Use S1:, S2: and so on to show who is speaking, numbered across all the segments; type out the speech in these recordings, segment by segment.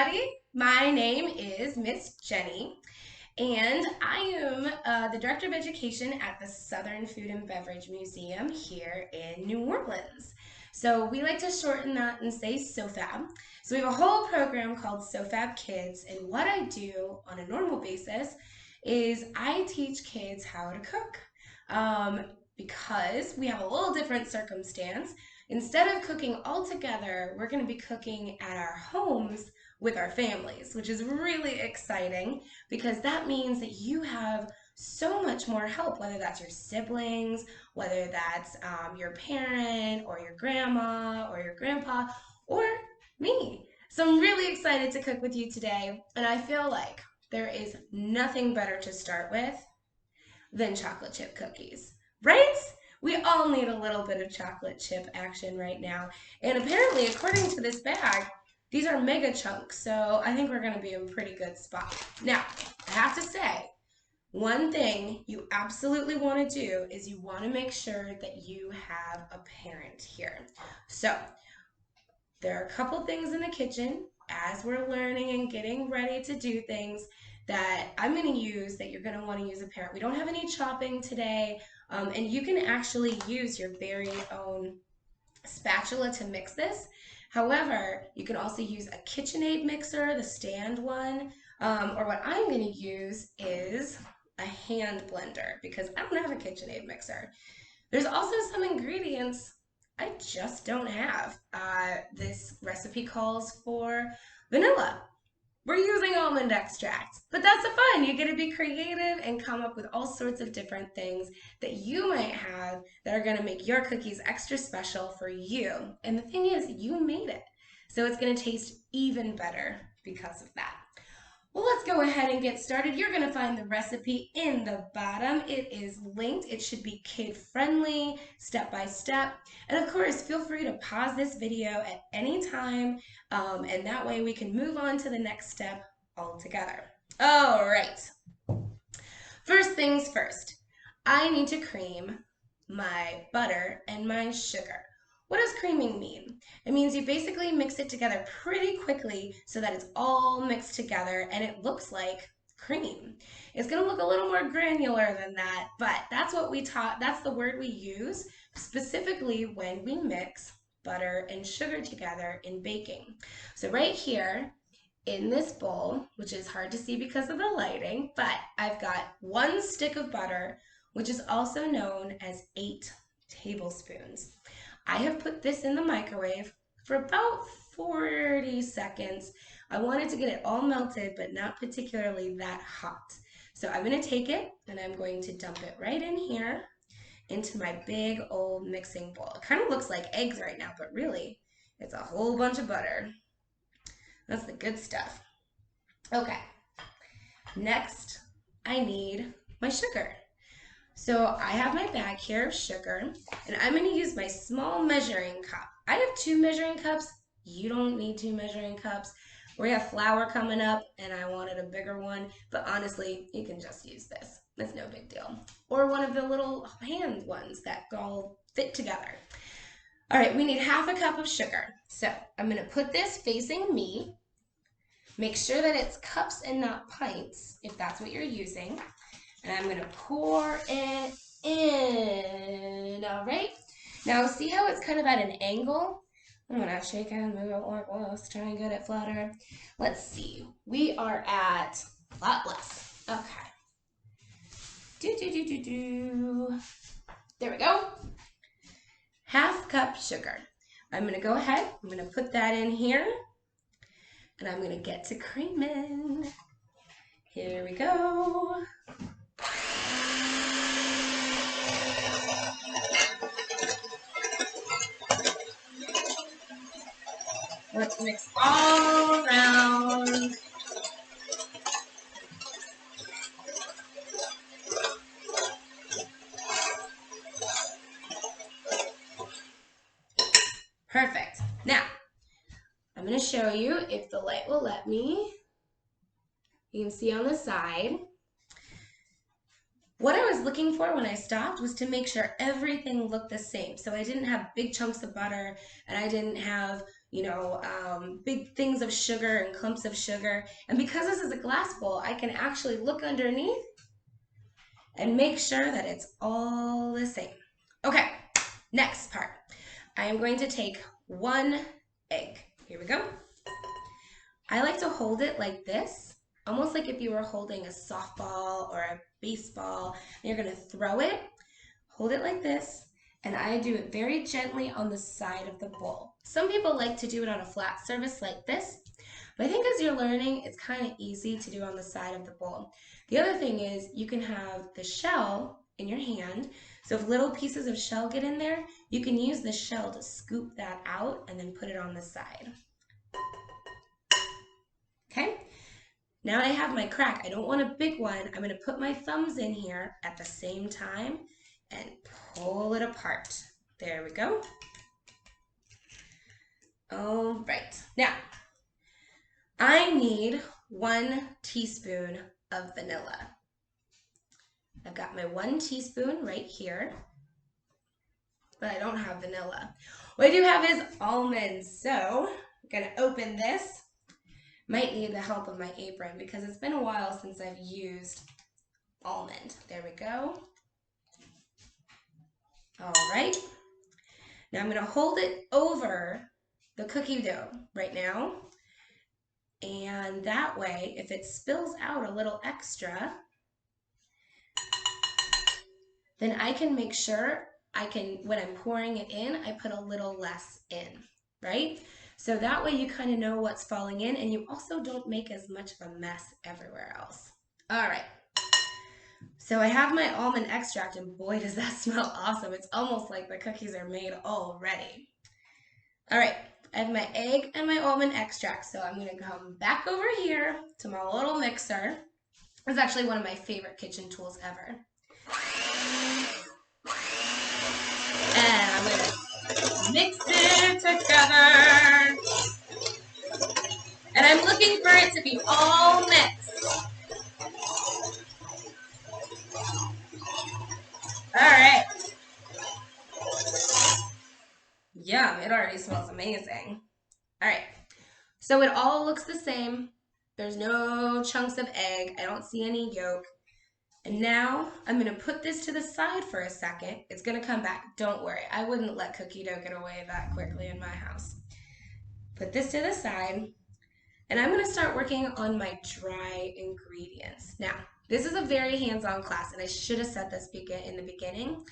S1: everybody. My name is Miss Jenny, and I am the Director of Education at the Southern Food and Beverage Museum here in New Orleans. So we like to shorten that and say SoFAB. So we have a whole program called SoFAB Kids, and what I do on a normal basis is I teach kids how to cook. Because we have a little different circumstance. Instead of cooking all together, we're going to be cooking at our homes with our families, which is really exciting because that means that you have so much more help, whether that's your siblings, whether that's your parent or your grandma or your grandpa or me. So I'm really excited to cook with you today, and I feel like there is nothing better to start with than chocolate chip cookies, right? We all need a little bit of chocolate chip action right now. And apparently, according to this bag, these are mega chunks, so I think we're gonna be in a pretty good spot. Now, I have to say, one thing you absolutely wanna do is you wanna make sure that you have a parent here. So, there are a couple things in the kitchen as we're learning and getting ready to do things that I'm going to use that you're going to want to use a parent. We don't have any chopping today, and you can actually use your very own spatula to mix this. However, you can also use a KitchenAid mixer, the stand one, or what I'm going to use is a hand blender because I don't have a KitchenAid mixer. There's also some ingredients I just don't have. This recipe calls for vanilla. We're using almond extract, but that's fun. You get to be creative and come up with all sorts of different things that you might have that are going to make your cookies extra special for you. And the thing is, you made it. So it's going to taste even better because of that. Well, let's go ahead and get started. You're going to find the recipe in the bottom. It is linked. It should be kid-friendly, step-by-step. And of course, feel free to pause this video at any time, and that way we can move on to the next step all together. All right. First things first, I need to cream my butter and my sugar. What does creaming mean? It means you basically mix it together pretty quickly so that it's all mixed together and it looks like cream. It's going to look a little more granular than that, but that's what we taught. That's the word we use specifically when we mix butter and sugar together in baking. So right here in this bowl, which is hard to see because of the lighting, but I've got 1 stick of butter, which is also known as 8 tablespoons. I have put this in the microwave for about 40 seconds. I wanted to get it all melted, but not particularly that hot. So I'm going to take it and I'm going to dump it right in here into my big old mixing bowl. It kind of looks like eggs right now, but really it's a whole bunch of butter. That's the good stuff. Okay, next I need my sugar. So I have my bag here of sugar, and I'm going to use my small measuring cup. I have 2 measuring cups. You don't need 2 measuring cups. We have flour coming up, and I wanted a bigger one, but honestly, you can just use this. It's no big deal. Or one of the little hand ones that all fit together. All right, we need ½ a cup of sugar. So I'm going to put this facing me. Make sure that it's cups and not pints, if that's what you're using. And I'm going to pour it in. All right. Now, see how it's kind of at an angle? I'm going to shake and move it like this, try and get it flatter. Let's see. We are at a lot less. Okay. There we go. ½ cup sugar. I'm going to go ahead. I'm going to put that in here. And I'm going to get to creaming. Here we go. Let's mix all around. Perfect. Now, I'm going to show you if the light will let me. You can see on the side. What I was looking for when I stopped was to make sure everything looked the same. So I didn't have big chunks of butter and I didn't have, big things of sugar and clumps of sugar. And because this is a glass bowl, I can actually look underneath and make sure that it's all the same. Okay, next part. I am going to take 1 egg. Here we go. I like to hold it like this, almost like if you were holding a softball or a baseball, and you're gonna throw it. Hold it like this, and I do it very gently on the side of the bowl. Some people like to do it on a flat surface like this, but I think as you're learning, it's kind of easy to do on the side of the bowl. The other thing is you can have the shell in your hand, so if little pieces of shell get in there, you can use the shell to scoop that out and then put it on the side. Okay, now I have my crack. I don't want a big one. I'm going to put my thumbs in here at the same time and pull it apart. There we go. All right, now I need 1 teaspoon of vanilla. I've got my 1 teaspoon right here, but I don't have vanilla. What I do have is almonds, so I'm gonna open this. Might need the help of my apron because it's been a while since I've used almond. There we go. All right, now I'm gonna hold it over the cookie dough right now. And that way, if it spills out a little extra, then I can make sure when I'm pouring it in, I put a little less in, right? So that way you kind of know what's falling in and you also don't make as much of a mess everywhere else. All right. So I have my almond extract and boy, does that smell awesome. It's almost like the cookies are made already. All right. I have my egg and my almond extract, so I'm going to come back over here to my little mixer. It's actually one of my favorite kitchen tools ever. And I'm going to mix it together. And I'm looking for it to be all mixed. All right. Yum, it already smells amazing. All right, so it all looks the same. There's no chunks of egg. I don't see any yolk. And now I'm gonna put this to the side for a second. It's gonna come back, don't worry. I wouldn't let cookie dough get away that quickly in my house. Put this to the side, and I'm gonna start working on my dry ingredients. Now, this is a very hands-on class, and I should have said this in the beginning.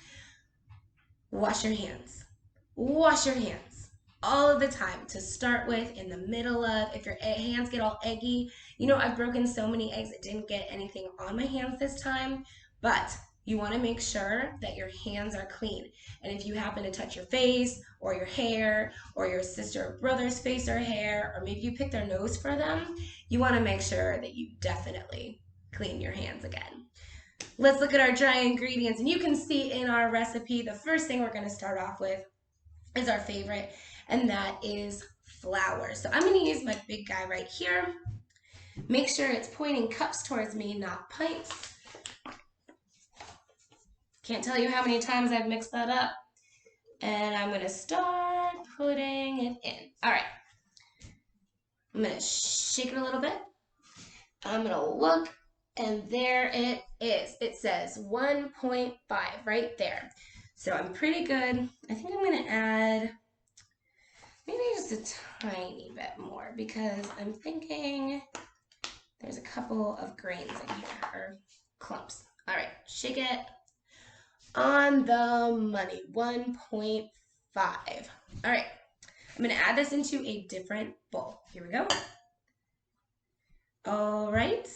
S1: Wash your hands. Wash your hands all of the time to start with, in the middle of, if your hands get all eggy. I've broken so many eggs, I didn't get anything on my hands this time, but you want to make sure that your hands are clean. And if you happen to touch your face or your hair or your sister or brother's face or hair, or maybe you pick their nose for them, you want to make sure that you definitely clean your hands again. Let's look at our dry ingredients, and you can see in our recipe, the first thing we're going to start off with is our favorite, and that is flour. So I'm going to use my big guy right here. Make sure it's pointing cups towards me, not pints. Can't tell you how many times I've mixed that up. And I'm going to start putting it in. All right. I'm going to shake it a little bit. I'm going to look, and there it is. It says 1.5 right there. So I'm pretty good. I think I'm going to add maybe just a tiny bit more because I'm thinking there's a couple of grains in here, or clumps. All right, shake it on the money, 1.5. All right, I'm going to add this into a different bowl. Here we go. All right.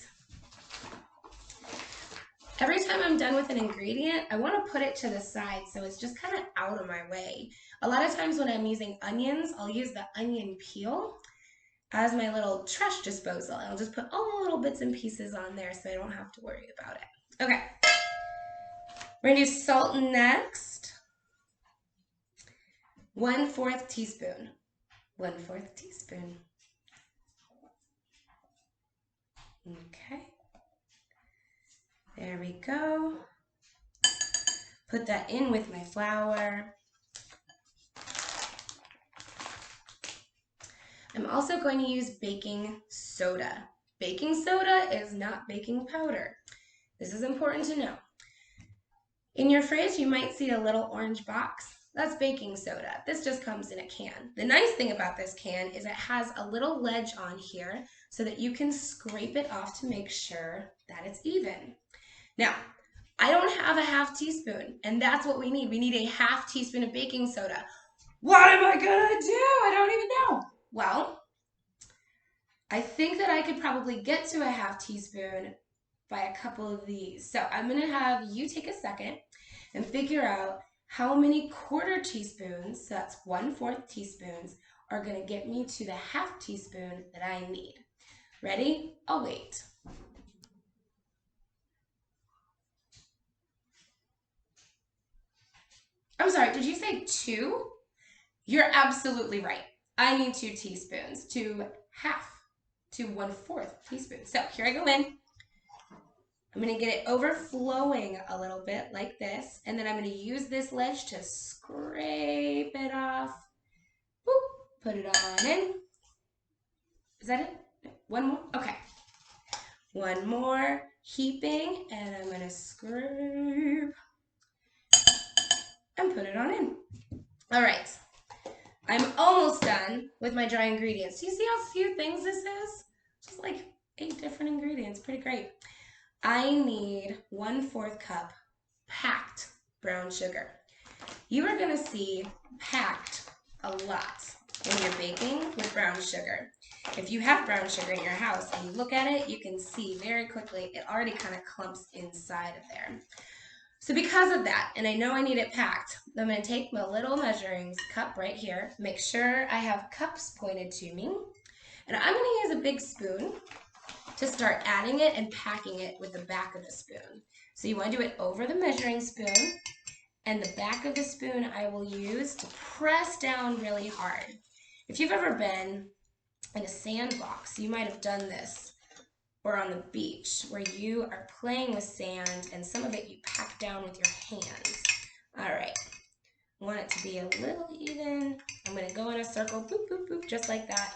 S1: Every time I'm done with an ingredient, I want to put it to the side so it's just kind of out of my way. A lot of times when I'm using onions, I'll use the onion peel as my little trash disposal. I'll just put all the little bits and pieces on there so I don't have to worry about it. Okay. We're going to do salt next. 1/4 teaspoon. 1/4 teaspoon. Okay. There we go. Put that in with my flour. I'm also going to use baking soda. Baking soda is not baking powder. This is important to know. In your fridge, you might see a little orange box. That's baking soda. This just comes in a can. The nice thing about this can is it has a little ledge on here so that you can scrape it off to make sure that it's even. Now, I don't have a half teaspoon, and that's what we need. We need a half teaspoon of baking soda. What am I gonna do? I don't even know. Well, I think that I could probably get to a half teaspoon by a couple of these. So I'm gonna have you take a second and figure out how many quarter teaspoons, so that's 1/4 teaspoons, are gonna get me to the half teaspoon that I need. Ready? I'll wait. I'm sorry, did you say 2? You're absolutely right. I need 2 teaspoons to 1/4 teaspoon. So here I go in. I'm going to get it overflowing a little bit like this, and then I'm going to use this ledge to scrape it off. Boop, put it on in. Is that it? One more? Okay. One more heaping, and I'm going to scrape and put it on in. All right. I'm almost done with my dry ingredients. Do you see how few things this is? Just like 8 different ingredients. Pretty great. I need 1/4 cup packed brown sugar. You are going to see packed a lot when you're baking with brown sugar. If you have brown sugar in your house and you look at it, you can see very quickly it already kind of clumps inside of there. So because of that, and I know I need it packed, I'm going to take my little measuring cup right here, make sure I have cups pointed to me, and I'm going to use a big spoon to start adding it and packing it with the back of the spoon. So you want to do it over the measuring spoon, and the back of the spoon I will use to press down really hard. If you've ever been in a sandbox, you might have done this, or on the beach where you are playing with sand and some of it you pack down with your hands. All right, I want it to be a little even. I'm going to go in a circle, boop, boop, boop, just like that.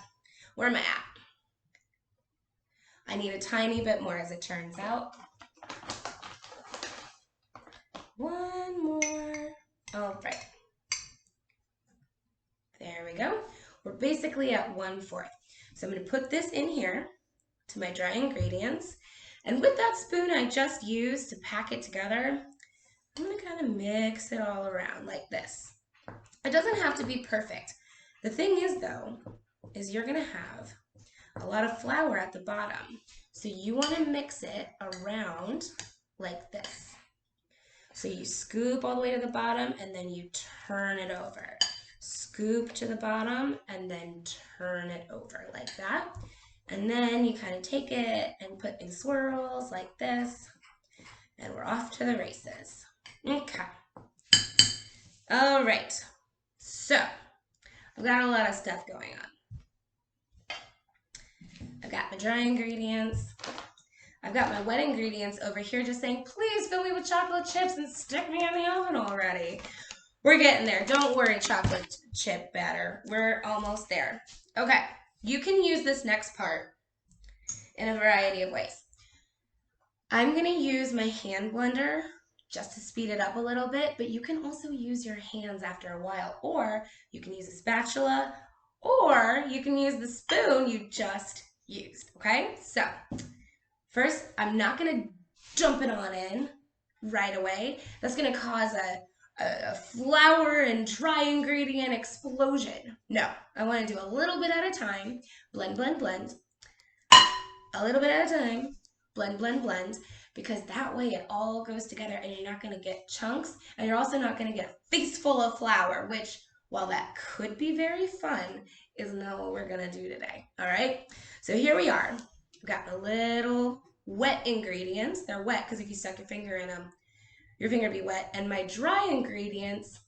S1: Where am I at? I need a tiny bit more as it turns out. One more. All right. There we go. We're basically at 1/4. So I'm going to put this in here to my dry ingredients. And with that spoon I just used to pack it together, I'm going to kind of mix it all around like this. It doesn't have to be perfect. The thing is though, is you're going to have a lot of flour at the bottom. So you want to mix it around like this. So you scoop all the way to the bottom and then you turn it over. Scoop to the bottom and then turn it over like that. And then you kind of take it and put in swirls like this. And we're off to the races. Okay. All right. So I've got a lot of stuff going on. I've got my dry ingredients. I've got my wet ingredients over here just saying, please fill me with chocolate chips and stick me in the oven already. We're getting there. Don't worry, chocolate chip batter. We're almost there. Okay, you can use this next part in a variety of ways. I'm going to use my hand blender just to speed it up a little bit, but you can also use your hands after a while, or you can use a spatula, or you can use the spoon you just used, okay? So first, I'm not going to dump it on in right away. That's going to cause a flour and dry ingredient explosion. No, I want to do a little bit at a time. Blend, blend, blend. A little bit at a time. Blend, blend, blend. Because that way it all goes together and you're not going to get chunks. And you're also not going to get a face full of flour, which, while that could be very fun, is not what we're going to do today. All right? So here we are. We've got the little wet ingredients. They're wet because if you stuck your finger in them, your finger would be wet. And my dry ingredients,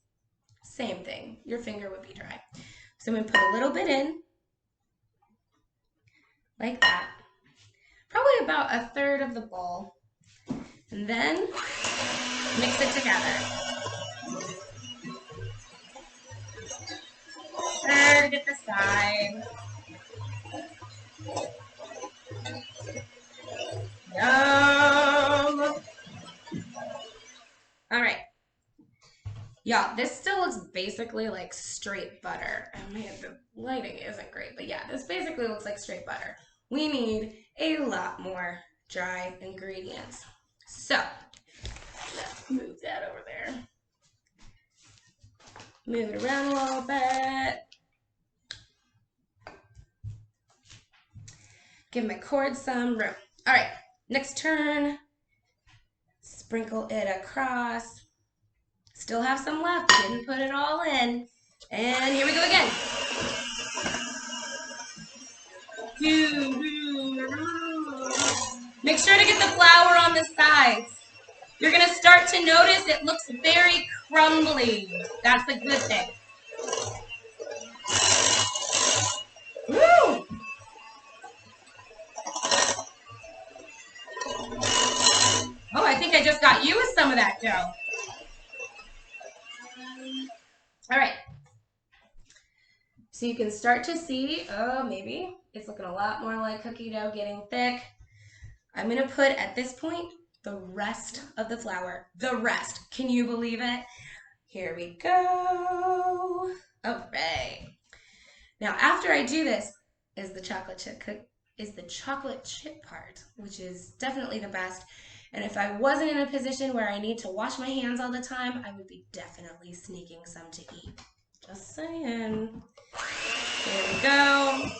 S1: same thing. Your finger would be dry. So I'm going to put a little bit in, like that. Probably about 1/3 of the bowl. And then mix it together. Stir to get the side. Yum! All right. Yeah, this still looks basically like straight butter. Oh man, the lighting isn't great, but yeah, this basically looks like straight butter. We need a lot more dry ingredients. So, let's move that over there. Move it around a little bit. Give my cord some room. All right, next turn. Sprinkle it across. Still have some left, didn't put it all in. And here we go again. Make sure to get the flour on the sides. You're gonna start to notice it looks very crumbly. That's a good thing. Woo! Oh, I think I just got you with some of that dough. All right. So you can start to see, oh, maybe it's looking a lot more like cookie dough getting thick. I'm gonna put, at this point, the rest of the flour. The rest. Can you believe it? Here we go. All right. Now, after I do this, is the chocolate chip part, which is definitely the best. And if I wasn't in a position where I need to wash my hands all the time, I would be definitely sneaking some to eat. Just saying. Here we go.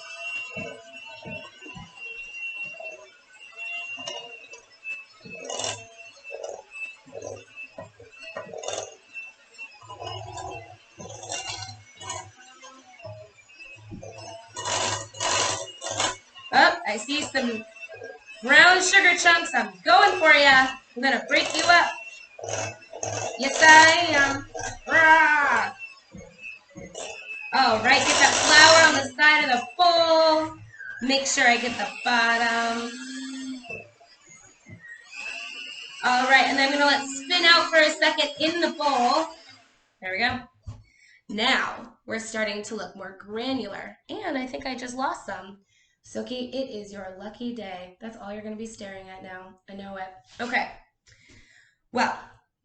S1: Oh, I see some brown sugar chunks. I'm going for you. I'm going to break you up. Yes, I am. Rah! All right, get that flour on the side of the bowl. Make sure I get the bottom. All right, and then I'm going to let it spin out for a second in the bowl. There we go. Now, we're starting to look more granular. And I think I just lost some. Soki, it is your lucky day. That's all you're going to be staring at now. I know it. Okay. Well,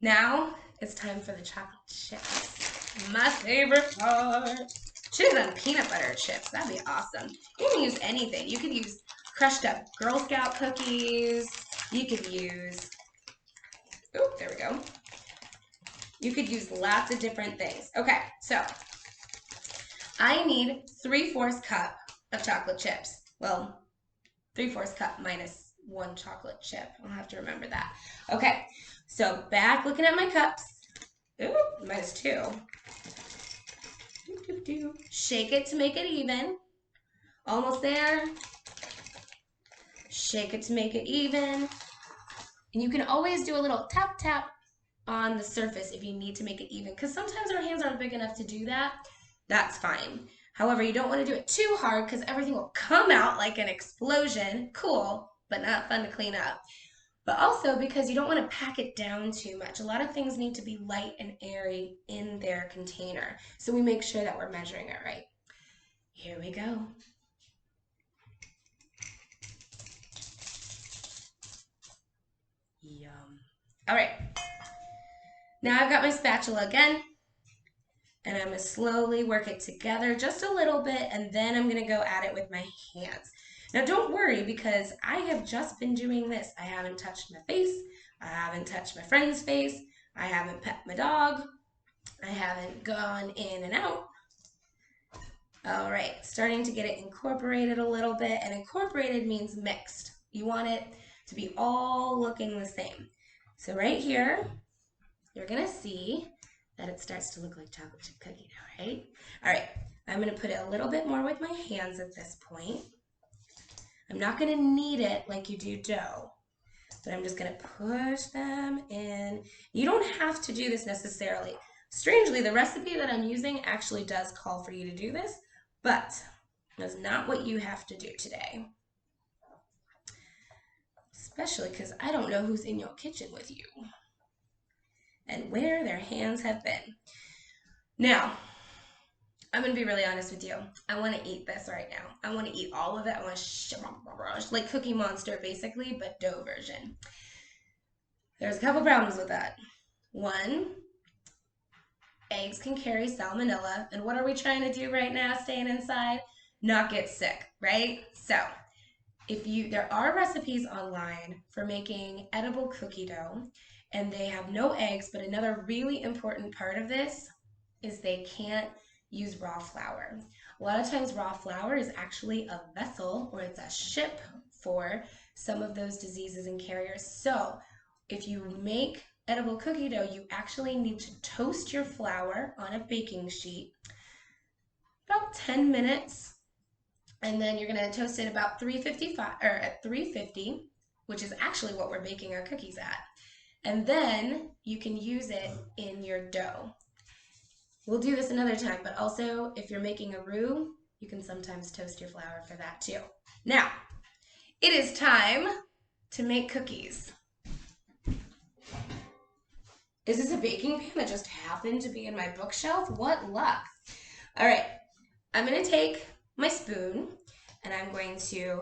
S1: now it's time for the chocolate chips. My favorite part. Should have done peanut butter chips. That'd be awesome. You can use anything. You could use crushed up Girl Scout cookies. You could use, oh, there we go. You could use lots of different things. Okay, so I need 3/4 cup of chocolate chips. Well, 3/4 cup minus 1 chocolate chip. I'll have to remember that. Okay, so back looking at my cups. Ooh, minus 2. Shake it to make it even. Almost there. Shake it to make it even. And you can always do a little tap tap on the surface if you need to make it even, because sometimes our hands aren't big enough to do that. That's fine. However, you don't want to do it too hard because everything will come out like an explosion. Cool, but not fun to clean up. But also because you don't want to pack it down too much. A lot of things need to be light and airy in their container. So we make sure that we're measuring it right. Here we go. Yum. All right. Now I've got my spatula again. And I'm going to slowly work it together just a little bit, and then I'm going to go at it with my hands. Now don't worry, because I have just been doing this. I haven't touched my face. I haven't touched my friend's face. I haven't pet my dog. I haven't gone in and out. All right, starting to get it incorporated a little bit, and incorporated means mixed. You want it to be all looking the same. So right here, you're going to see that it starts to look like chocolate chip cookie now, right? All right, I'm going to put it a little bit more with my hands at this point. I'm not going to knead it like you do dough, but I'm just going to push them in. You don't have to do this necessarily. Strangely, the recipe that I'm using actually does call for you to do this, but that's not what you have to do today. Especially because I don't know who's in your kitchen with you and where their hands have been. Now, I'm gonna be really honest with you. I want to eat this right now. I want to eat all of it. I want to like Cookie Monster basically, but dough version. There's a couple problems with that. One, eggs can carry salmonella, and what are we trying to do right now? Staying inside, not get sick, right? So, there are recipes online for making edible cookie dough, and they have no eggs. But another really important part of this is they can't use raw flour. A lot of times raw flour is actually a vessel or it's a ship for some of those diseases and carriers. So if you make edible cookie dough, you actually need to toast your flour on a baking sheet about 10 minutes, and then you're going to toast it about 355 or at 350, which is actually what we're baking our cookies at. And then you can use it in your dough. We'll do this another time, but also if you're making a roux, you can sometimes toast your flour for that too. Now, it is time to make cookies. Is this a baking pan that just happened to be in my bookshelf? What luck. All right, I'm gonna take my spoon and I'm going to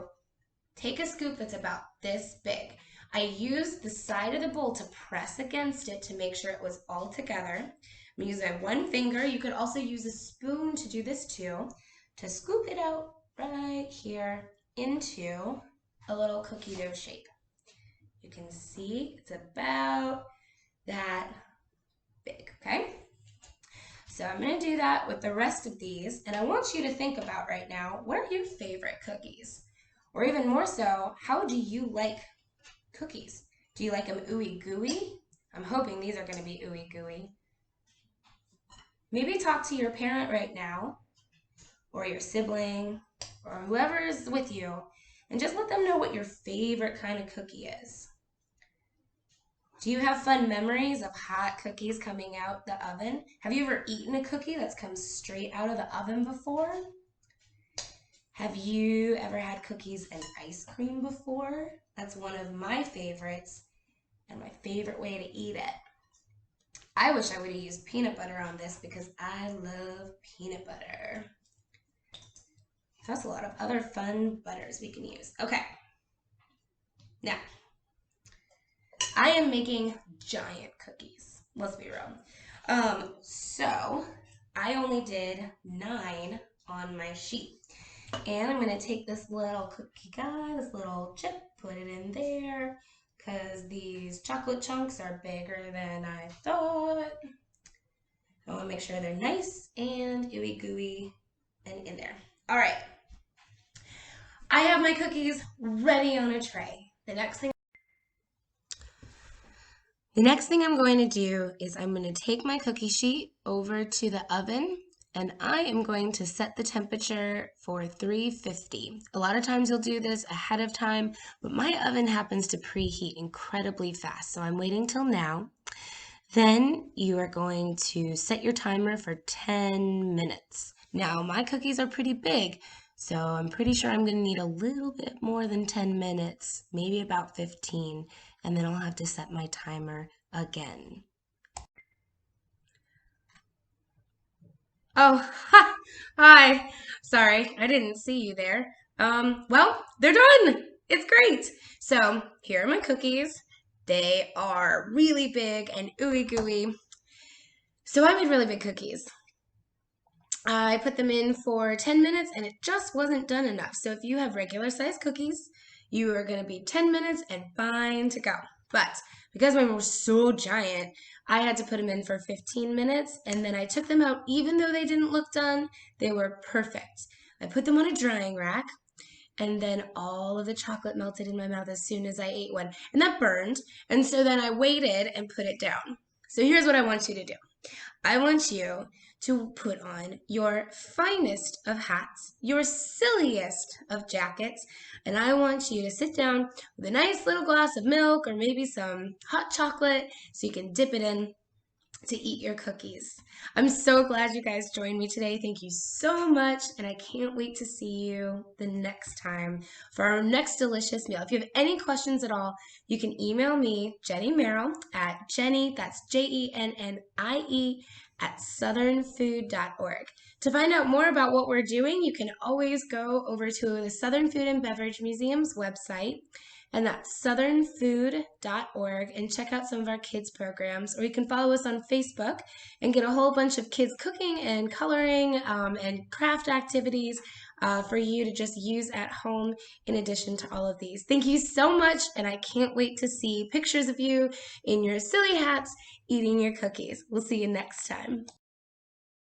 S1: take a scoop that's about this big. I used the side of the bowl to press against it to make sure it was all together. I'm using my one finger. You could also use a spoon to do this too, to scoop it out right here into a little cookie dough shape. You can see it's about that big, okay? So I'm going to do that with the rest of these, and I want you to think about right now, what are your favorite cookies? Or even more so, how do you like cookies? Do you like them ooey gooey? I'm hoping these are going to be ooey gooey. Maybe talk to your parent right now, or your sibling, or whoever is with you, and just let them know what your favorite kind of cookie is. Do you have fun memories of hot cookies coming out the oven? Have you ever eaten a cookie that's come straight out of the oven before? Have you ever had cookies and ice cream before? That's one of my favorites and my favorite way to eat it. I wish I would have used peanut butter on this because I love peanut butter. There's a lot of other fun butters we can use. Okay. Now, I am making giant cookies. Let's be real. So I only did 9 on my sheet. And I'm going to take this little cookie guy, this little chip, put it in there, because these chocolate chunks are bigger than I thought. I want to make sure they're nice and ooey gooey and in there. All right. I have my cookies ready on a tray. The next thing I'm going to do is I'm going to take my cookie sheet over to the oven, and I am going to set the temperature for 350. A lot of times you'll do this ahead of time, but my oven happens to preheat incredibly fast, so I'm waiting till now. Then you are going to set your timer for 10 minutes. Now, my cookies are pretty big, so I'm pretty sure I'm going to need a little bit more than 10 minutes, maybe about 15, and then I'll have to set my timer again. Oh, ha, hi. Sorry, I didn't see you there. Well, they're done. It's great. So here are my cookies. They are really big and ooey gooey. So I made really big cookies. I put them in for 10 minutes and it just wasn't done enough. So if you have regular sized cookies, you are going to be 10 minutes and fine to go. But because mine were so giant, I had to put them in for 15 minutes, and then I took them out. Even though they didn't look done, they were perfect. I put them on a drying rack, and then all of the chocolate melted in my mouth as soon as I ate one, and that burned. And so then I waited and put it down. So here's what I want you to do. I want you to put on your finest of hats, your silliest of jackets, and I want you to sit down with a nice little glass of milk or maybe some hot chocolate so you can dip it in to eat your cookies. I'm so glad you guys joined me today. Thank you so much, and I can't wait to see you the next time for our next delicious meal. If you have any questions at all, you can email me, Jenny Merrill, at Jenny, that's JENNIE, at southernfood.org. To find out more about what we're doing, you can always go over to the Southern Food and Beverage Museum's website, and that's southernfood.org, and check out some of our kids programs. Or you can follow us on Facebook and get a whole bunch of kids cooking and coloring and craft activities for you to just use at home in addition to all of these. Thank you so much, and I can't wait to see pictures of you in your silly hats eating your cookies. We'll see you next time.